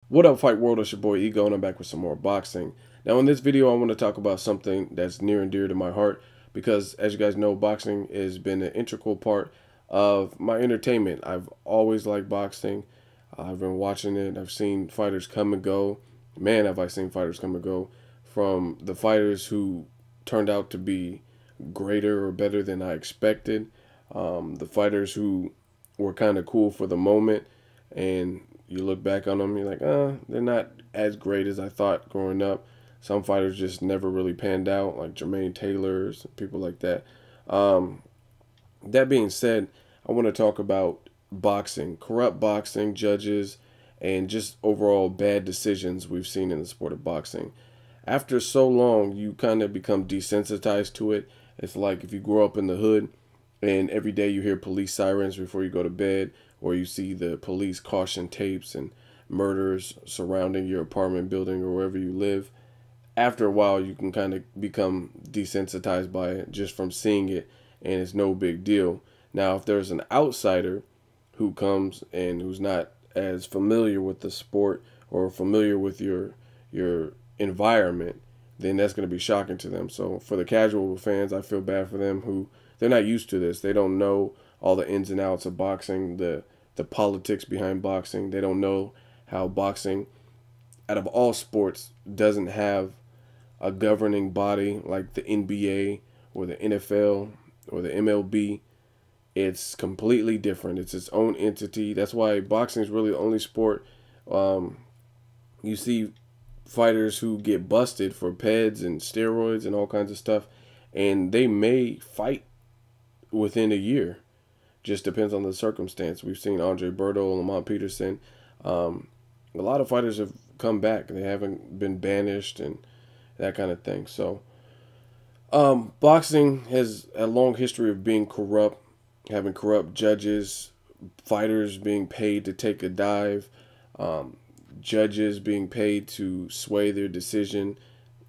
What up, Fight World? It's your boy Ego, and I'm back with some more boxing. Now, in this video, I want to talk about something that's near and dear to my heart because, as you guys know, boxing has been an integral part of my entertainment. I've always liked boxing. I've been watching it. I've seen fighters come and go. Man, have I seen fighters come and go, from the fighters who turned out to be greater or better than I expected, the fighters who were kind of cool for the moment, and you look back on them, you're like, they're not as great as I thought growing up. Some fighters just never really panned out, like Jermaine Taylor's, people like that. That being said, I want to talk about boxing, corrupt boxing, judges, and just overall bad decisions we've seen in the sport of boxing. After so long, you kind of become desensitized to it. It's like if you grow up in the hood and every day you hear police sirens before you go to bed, or you see the police caution tapes and murders surrounding your apartment building or wherever you live. After a while, you can kind of become desensitized by it just from seeing it, and it's no big deal. Now, if there's an outsider who comes and who's not as familiar with the sport or familiar with your environment, then that's going to be shocking to them. So for the casual fans, I feel bad for them who they're not used to this. They don't know all the ins and outs of boxing, the politics behind boxing. They don't know how boxing, out of all sports, doesn't have a governing body like the NBA or the NFL or the MLB. It's completely different. It's its own entity. That's why boxing is really the only sport you see fighters who get busted for PEDs and steroids and all kinds of stuff, and they may fight within a year. Just depends on the circumstance. We've seen Andre Berto, Lamont Peterson. A lot of fighters have come back. They haven't been banished and that kind of thing. So boxing has a long history of being corrupt, having corrupt judges, fighters being paid to take a dive, judges being paid to sway their decision,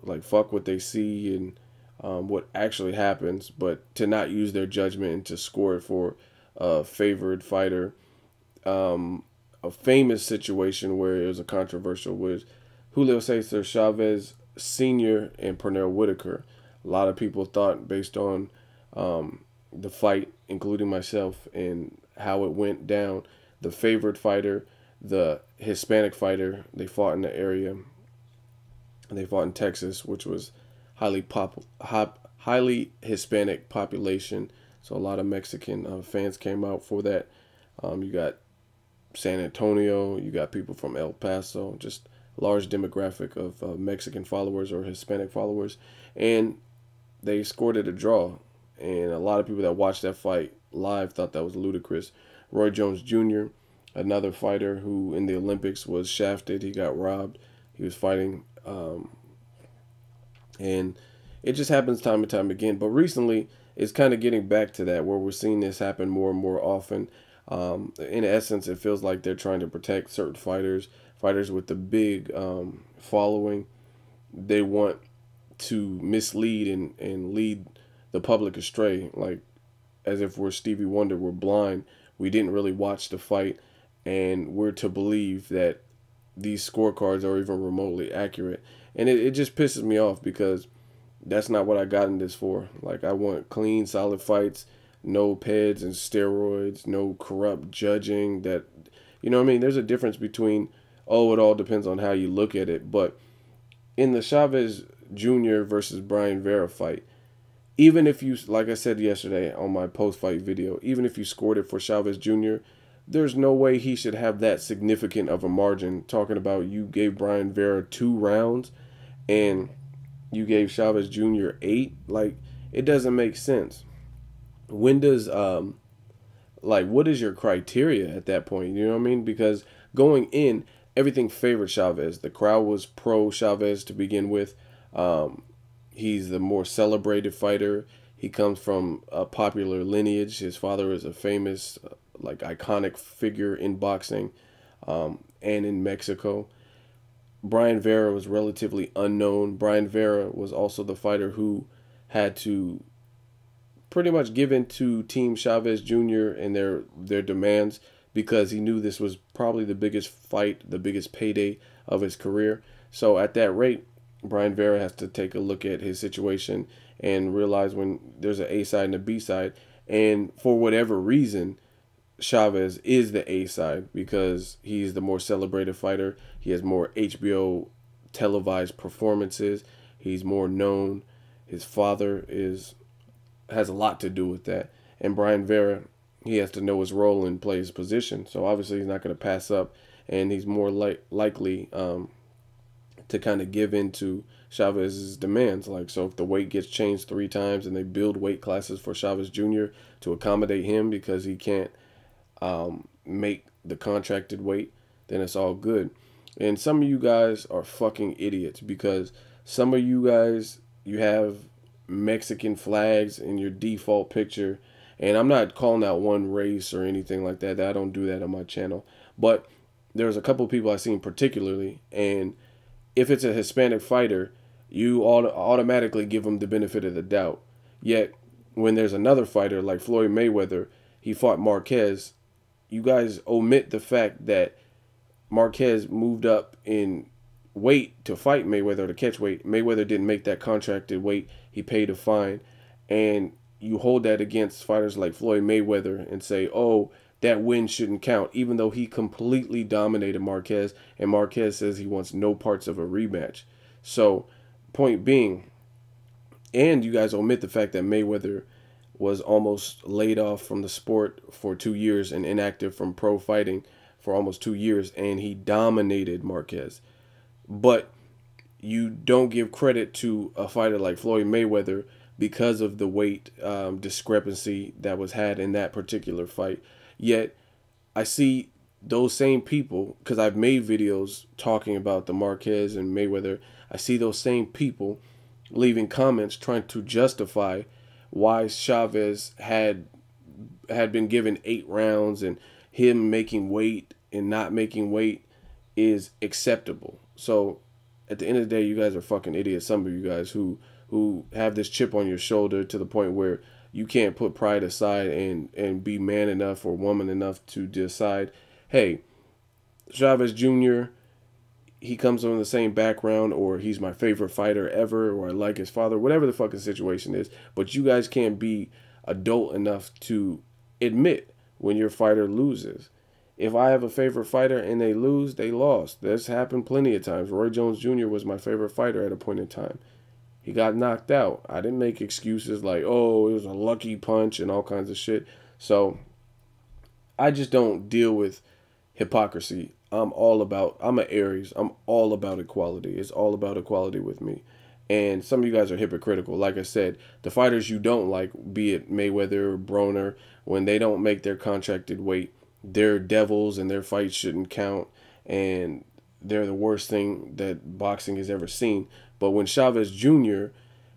like fuck what they see and what actually happens, but to not use their judgment and to score it for a favored fighter. A famous situation where it was a controversial was Julio Cesar Chavez Sr. and Pernell Whitaker. A lot of people thought, based on the fight, including myself, and how it went down, the favored fighter, the Hispanic fighter, they fought in the area. They fought in Texas, which was highly Hispanic population. So a lot of Mexican fans came out for that. You got San Antonio, you got people from El Paso, just a large demographic of Mexican followers or Hispanic followers. And they scored it a draw. And a lot of people that watched that fight live thought that was ludicrous. Roy Jones Jr., another fighter who in the Olympics was shafted. He got robbed. He was fighting. And it just happens time and time again. But recently, it's kind of getting back to that, where we're seeing this happen more and more often. In essence, it feels like they're trying to protect certain fighters with the big following. They want to mislead and lead the public astray, like as if we're Stevie Wonder, we're blind. We didn't really watch the fight, and we're to believe that these scorecards are even remotely accurate. And it just pisses me off because that's not what I got in this for. Like, I want clean, solid fights, no PEDs and steroids, no corrupt judging. That, you know what I mean? There's a difference between, oh, it all depends on how you look at it. But in the Chavez Jr. versus Brian Vera fight, even if you, like I said yesterday on my post-fight video, even if you scored it for Chavez Jr., there's no way he should have that significant of a margin. Talking about, you gave Brian Vera 2 rounds and you gave Chavez Jr. 8. Like, it doesn't make sense. When does like, what is your criteria at that point? You know what I mean? Because going in, everything favored Chavez. The crowd was pro Chavez to begin with. He's the more celebrated fighter. He comes from a popular lineage. His father is a famous, like, iconic figure in boxing and in Mexico. Brian Vera was relatively unknown. Brian Vera was also the fighter who had to pretty much give in to Team Chavez Jr. and their demands because he knew this was probably the biggest fight, the biggest payday of his career. So at that rate, Brian Vera has to take a look at his situation and realize when there's an A side and a B side. And for whatever reason, Chavez is the A side because he's the more celebrated fighter. He has more HBO televised performances. He's more known. His father has a lot to do with that. And Brian Vera, he has to know his role and play his position. So obviously he's not going to pass up, and he's more likely to kind of give in to Chavez's demands. Like, so if the weight gets changed 3 times and they build weight classes for Chavez Jr. to accommodate him because he can't make the contracted weight, then it's all good. And some of you guys are fucking idiots because some of you guys, you have Mexican flags in your default picture. And I'm not calling out one race or anything like that. I don't do that on my channel. But there's a couple of people I've seen particularly, and if it's a Hispanic fighter, you automatically give them the benefit of the doubt. Yet, when there's another fighter like Floyd Mayweather, he fought Marquez, you guys omit the fact that Marquez moved up in weight to fight Mayweather, to catch weight. Mayweather didn't make that contracted weight. He paid a fine. And you hold that against fighters like Floyd Mayweather and say, oh, that win shouldn't count, even though he completely dominated Marquez, and Marquez says he wants no parts of a rematch. So, point being, and you guys omit the fact that Mayweather was almost laid off from the sport for 2 years and inactive from pro fighting for almost 2 years, and he dominated Marquez. But you don't give credit to a fighter like Floyd Mayweather because of the weight discrepancy that was had in that particular fight. Yet, I see those same people, because I've made videos talking about the Marquez and Mayweather, I see those same people leaving comments trying to justify why Chavez had been given 8 rounds and him making weight and not making weight is acceptable. So, at the end of the day, you guys are fucking idiots. Some of you guys who have this chip on your shoulder to the point where you can't put pride aside and be man enough or woman enough to decide, hey, Chavez Jr., he comes from the same background, or he's my favorite fighter ever, or I like his father, whatever the fucking situation is. But you guys can't be adult enough to admit when your fighter loses. If I have a favorite fighter and they lose, they lost. That's happened plenty of times. Roy Jones Jr. was my favorite fighter at a point in time. He got knocked out. I didn't make excuses like, oh, it was a lucky punch and all kinds of shit. So I just don't deal with hypocrisy. I'm an Aries. I'm all about equality. It's all about equality with me. And some of you guys are hypocritical. Like I said, the fighters you don't like, be it Mayweather or Broner, when they don't make their contracted weight, they're devils and their fights shouldn't count. And they're the worst thing that boxing has ever seen. But when Chavez Jr.,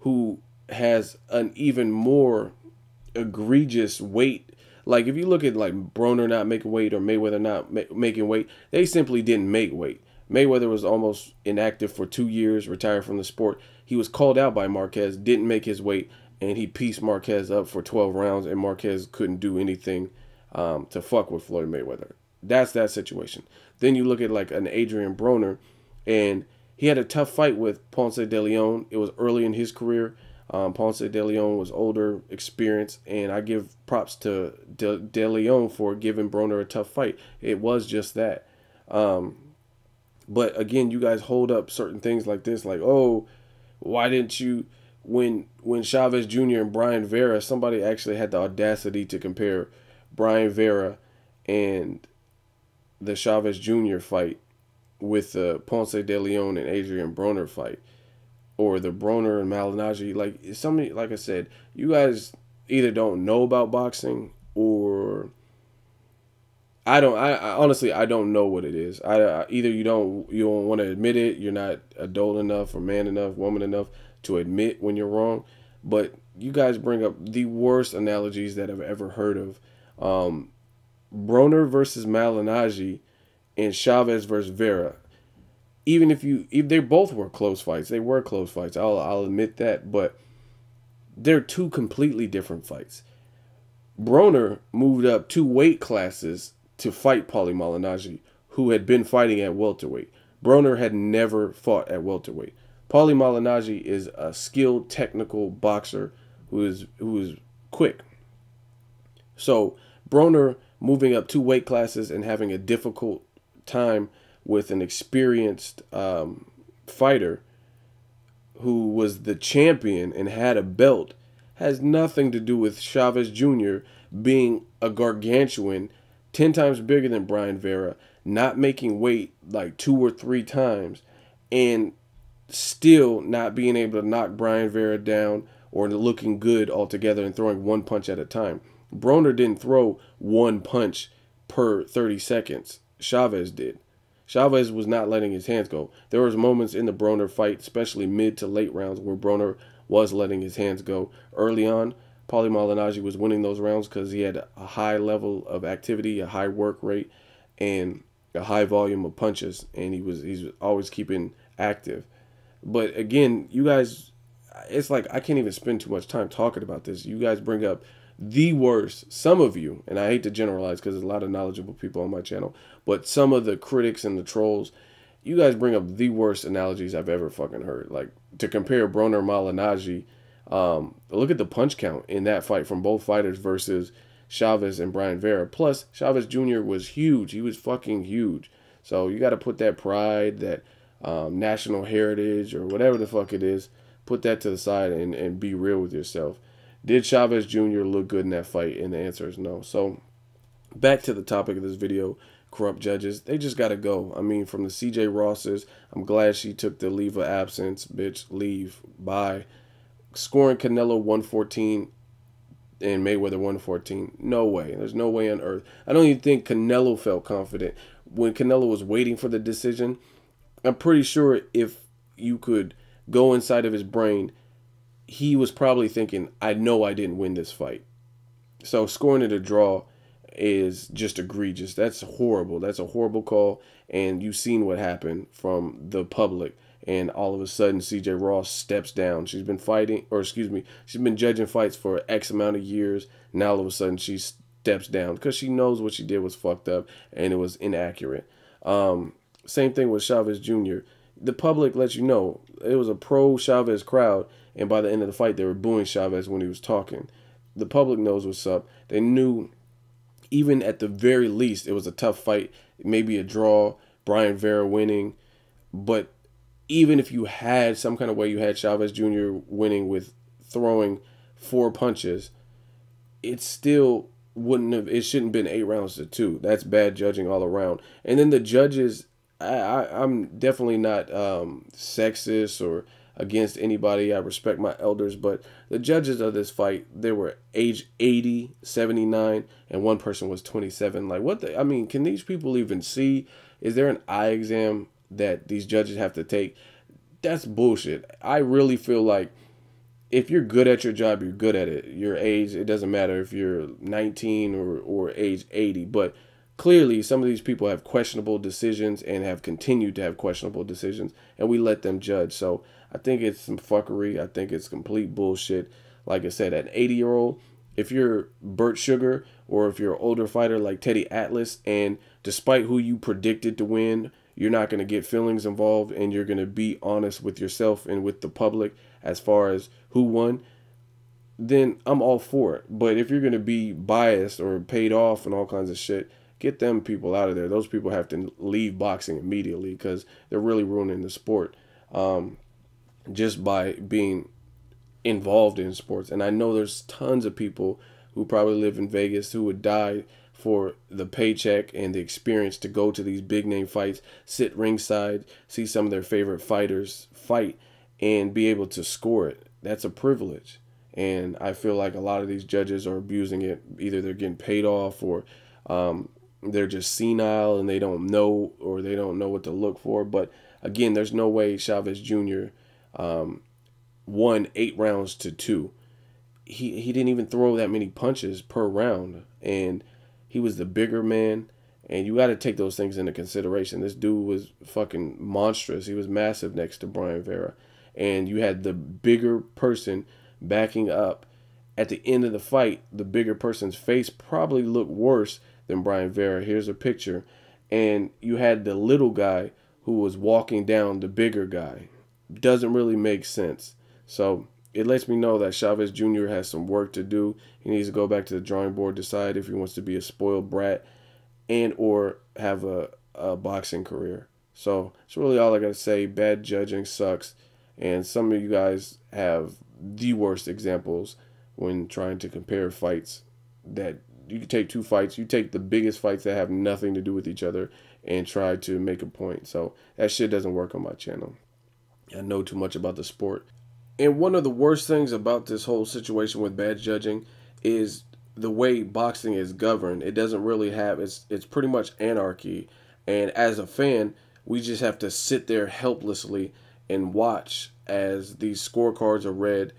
who has an even more egregious weight, like if you look at like Broner not making weight or Mayweather not making weight, they simply didn't make weight. Mayweather was almost inactive for 2 years, retired from the sport. He was called out by Marquez, didn't make his weight, and he pieced Marquez up for 12 rounds, and Marquez couldn't do anything to fuck with Floyd Mayweather. That's that situation. Then you look at like an Adrian Broner, and he had a tough fight with Ponce de Leon. It was early in his career. Ponce de Leon was older, experienced, and I give props to de Leon for giving Broner a tough fight. It was just that. But again, you guys hold up certain things like this, like, oh, why didn't you, when Chavez Jr. and Brian Vera, somebody actually had the audacity to compare Brian Vera and the Chavez Jr. fight with the Ponce de Leon and Adrian Broner fight, or the Broner and Malignaggi. Like, somebody, like I said, you guys either don't know about boxing, or I honestly, I don't know what it is. Either you don't want to admit it, you're not adult enough or man enough, woman enough to admit when you're wrong. But you guys bring up the worst analogies that I've ever heard of. Broner versus Malignaggi and Chavez versus Vera. Even if they both were close fights, they were close fights. I'll admit that, but they're 2 completely different fights. Broner moved up 2 weight classes to fight Paulie Malignaggi, who had been fighting at welterweight. Broner had never fought at welterweight. Paulie Malignaggi is a skilled, technical boxer who is quick. So Broner moving up 2 weight classes and having a difficult time with an experienced fighter who was the champion and had a belt has nothing to do with Chavez Jr. being a gargantuan, 10 times bigger than Brian Vera, not making weight like 2 or 3 times, and still not being able to knock Brian Vera down or looking good altogether and throwing 1 punch at a time. Broner didn't throw 1 punch per 30 seconds. Chavez did. Chavez was not letting his hands go. There was moments in the Broner fight, especially mid to late rounds, where Broner was letting his hands go. Early on, Paulie Malignaggi was winning those rounds because he had a high level of activity, a high work rate, and a high volume of punches, and he's always keeping active. But again, you guys, it's like I can't even spend too much time talking about this. You guys bring up the worst, some of you, and I hate to generalize because there's a lot of knowledgeable people on my channel, but some of the critics and the trolls, you guys bring up the worst analogies I've ever fucking heard. Like, to compare Broner Malignaggi, look at the punch count in that fight from both fighters versus Chavez and Brian Vera. Plus, Chavez Jr. was huge. He was fucking huge. So you got to put that pride, that national heritage, or whatever the fuck it is, put that to the side and be real with yourself. Did Chavez Jr. look good in that fight? And the answer is no. So back to the topic of this video, corrupt judges. They just got to go. I mean, from the CJ Rosses, I'm glad she took the leave of absence. Bitch, leave. Bye. Scoring Canelo 114 and Mayweather 114. No way. There's no way on earth. I don't even think Canelo felt confident. When Canelo was waiting for the decision, I'm pretty sure if you could go inside of his brain, he was probably thinking, I know I didn't win this fight. So scoring it a draw is just egregious. That's horrible. That's a horrible call. And you've seen what happened from the public. And all of a sudden, CJ Ross steps down. She's been fighting, or excuse me, she's been judging fights for X amount of years. Now all of a sudden she steps down because she knows what she did was fucked up and it was inaccurate. Same thing with Chavez Jr. The public lets you know it was a pro-Chavez crowd, and by the end of the fight, they were booing Chavez when he was talking. The public knows what's up. They knew, even at the very least, it was a tough fight, maybe a draw, Brian Vera winning. But even if you had some kind of way you had Chavez Jr. winning with throwing 4 punches, it still wouldn't have, it shouldn't have been 8 rounds to 2. That's bad judging all around. And then the judges, I'm definitely not sexist or against anybody. I respect my elders, but the judges of this fight, they were age 80, 79, and one person was 27. Like, what the, I mean, can these people even see? Is there an eye exam that these judges have to take? That's bullshit. I really feel like if you're good at your job, you're good at it. Your age, it doesn't matter if you're 19 or age 80, but clearly some of these people have questionable decisions and have continued to have questionable decisions, and we let them judge. So I think it's some fuckery. I think it's complete bullshit. Like I said, an 80-year-old, if you're Burt Sugar or if you're an older fighter like Teddy Atlas, and despite who you predicted to win, you're not going to get feelings involved and you're going to be honest with yourself and with the public as far as who won, then I'm all for it. But if you're going to be biased or paid off and all kinds of shit, get them people out of there. Those people have to leave boxing immediately because they're really ruining the sport just by being involved in sports. And I know there's tons of people who probably live in Vegas who would die for the paycheck and the experience to go to these big name fights, sit ringside, see some of their favorite fighters fight, and be able to score it. That's a privilege. And I feel like a lot of these judges are abusing it. Either they're getting paid off or they're just senile and they don't know, or they don't know what to look for. But again, there's no way Chavez Jr. Won 8 rounds to 2. He didn't even throw that many punches per round, and he was the bigger man. And you got to take those things into consideration. This dude was fucking monstrous. He was massive next to Brian Vera, and you had the bigger person backing up. At the end of the fight, the bigger person's face probably looked worse than Brian Vera. Here's a picture. And you had the little guy who was walking down the bigger guy. Doesn't really make sense. So it lets me know that Chavez Jr. has some work to do. He needs to go back to the drawing board, decide if he wants to be a spoiled brat and or have a boxing career. So that's really all I got to say. Bad judging sucks. And some of you guys have the worst examples when trying to compare fights. That you can take two fights, you take the biggest fights that have nothing to do with each other and try to make a point. So that shit doesn't work on my channel. I know too much about the sport. And one of the worst things about this whole situation with bad judging is the way boxing is governed. It doesn't really have, it's pretty much anarchy. And as a fan, we just have to sit there helplessly and watch as these scorecards are read.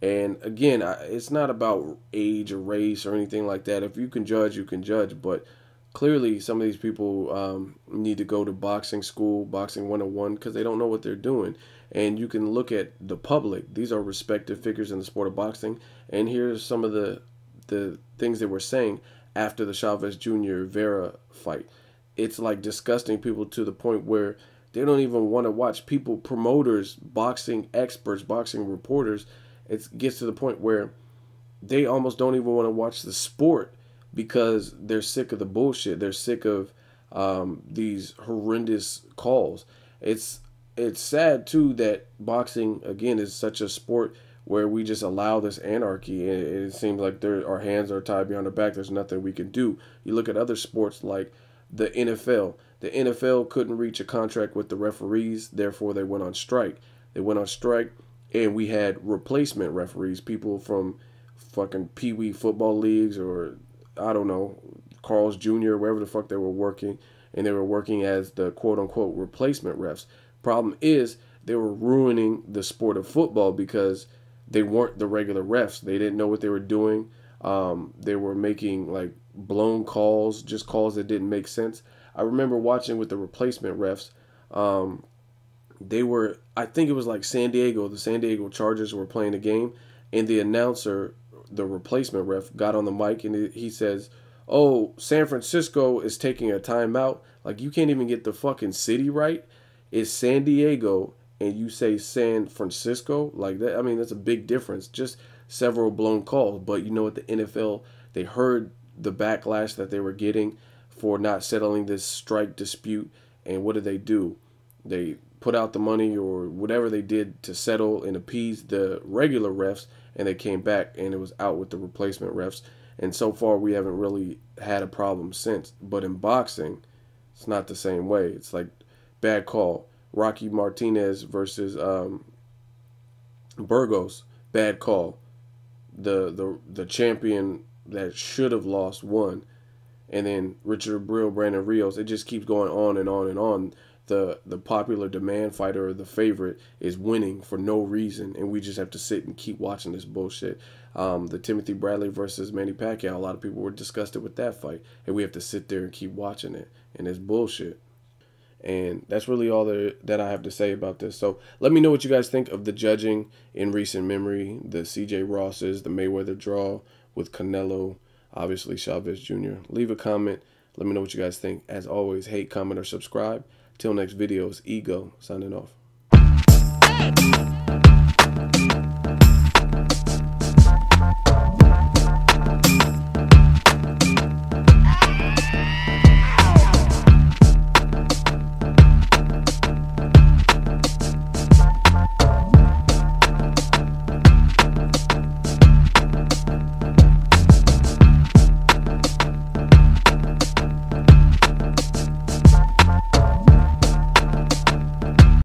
And again, it's not about age or race or anything like that. If you can judge, you can judge. But clearly, some of these people need to go to boxing school, boxing 101, because they don't know what they're doing. And you can look at the public. These are respected figures in the sport of boxing. And here's some of the things they were saying after the Chavez Jr. Vera fight. It's like disgusting people to the point where they don't even want to watch. People, promoters, boxing experts, boxing reporters, it gets to the point where they almost don't even want to watch the sport because they're sick of the bullshit. They're sick of these horrendous calls. It's sad too that boxing again is such a sport where we just allow this anarchy, and it seems like our hands are tied behind our back. There's nothing we can do. You look at other sports like the NFL. The NFL couldn't reach a contract with the referees, therefore they went on strike. They went on strike, and we had replacement referees, people from fucking Pee-wee football leagues or, I don't know, Carl's Jr., wherever the fuck they were working, and they were working as the quote-unquote replacement refs. Problem is, they were ruining the sport of football because they weren't the regular refs. They didn't know what they were doing. They were making like blown calls, just calls that didn't make sense. I remember watching with the replacement refs. They were, I think it was like San Diego. The San Diego Chargers were playing a game, and the announcer, the replacement ref, got on the mic and he says, "Oh, San Francisco is taking a timeout." Like, you can't even get the fucking city right. It's San Diego, and you say San Francisco like that. I mean, that's a big difference. Just several blown calls. But you know what? The NFL, they heard the backlash that they were getting for not settling this strike dispute, and what did they do? They put out the money or whatever they did to settle and appease the regular refs, and they came back and it was out with the replacement refs. And so far, we haven't really had a problem since. But in boxing, it's not the same way. It's like, bad call. Rocky Martinez versus Burgos, bad call. The champion that should have lost won. And then Richard Abreu, Brandon Rios, it just keeps going on and on and on. The popular demand fighter, or the favorite, is winning for no reason, and we just have to sit and keep watching this bullshit. The Timothy Bradley versus Manny Pacquiao, a lot of people were disgusted with that fight, and we have to sit there and keep watching it, and it's bullshit. And that's really all that I have to say about this. So let me know what you guys think of the judging in recent memory, the CJ Rosses, the Mayweather draw with Canelo, obviously Chavez Jr. Leave a comment. Let me know what you guys think. As always, hate, comment, or subscribe. Till next videos, Ego, signing off.